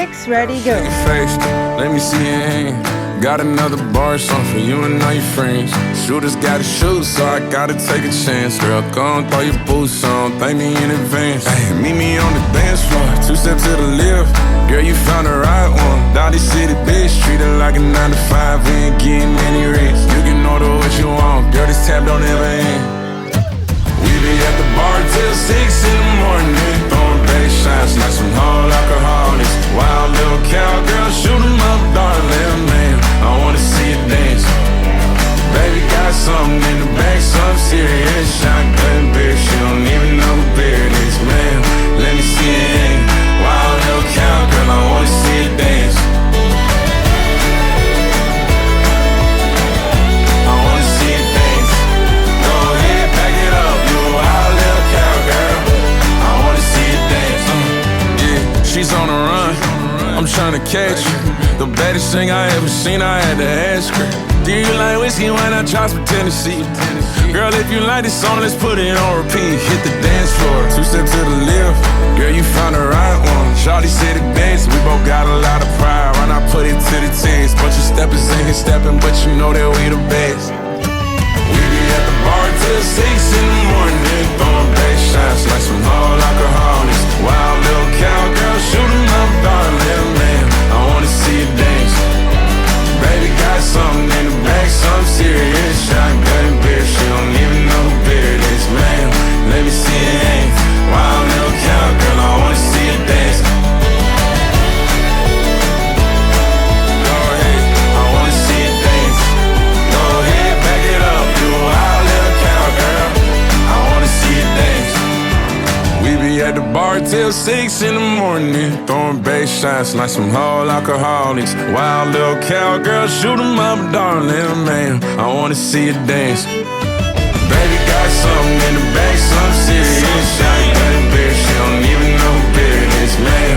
6, ready, go. Face, let me see your hand. Got another bar song for you and all your friends. Shooters gotta shoot, so I gotta take a chance. Girl, go on, throw your boots on, thank me in advance. Ay, meet me on the dance floor, 2 steps to the left. Girl, you found the right one. Dowdy City, bitch, treat it like a 9 to 5. We ain't getting any rest. You can order what you want, girl, this tab don't ever end. We be at the bar till 6 in the morning, throwing bass shots like some whole alcoholics. Wild little cowgirl, shoot 'em up, darling, man. I wanna see you dance. Baby got something in the back, some serious. Shotgun beer, she don't even know who beer it is, man. Let me see it ain't. Wild little cowgirl, I wanna see you dance. I wanna see you dance. Go ahead, back it up, you a wild little cowgirl. I wanna see you dance. Yeah, she's on the run, I'm tryna catch her. The baddest thing I ever seen, I had to ask her. Do you like whiskey when I drop some Tennessee? Girl, if you like this song, let's put it on repeat. Hit the dance floor, 2 steps to the left. Girl, you found the right one. Shawty said it dance, we both got a lot of pride. Why not put it to the test? Bunch of steppers in here stepping, but you know that we the best. We be at the bar till 6 in the morning, throwing bass shots like some whole alcoholics. Wild little cowgirl, shoot 'em up, darling, man. I wanna see you dance. Baby got something in the back, something serious. Shotgun beer, she don't even know who beer it is, man. Let me see it ain't. Wild little cowgirl, I wanna see you dance. Go ahead, I wanna see you dance. Go ahead, back it up, you a wild little cowgirl. I wanna see you dance. We be at the bar till 6 in the morning, throwing bass shots like some whole alcoholics. Wild little cowgirl, shoot 'em up, darling, man. I wanna see you dance. Baby got something in the back, something serious. Shotgun beer, she don't even know who beer it is, man.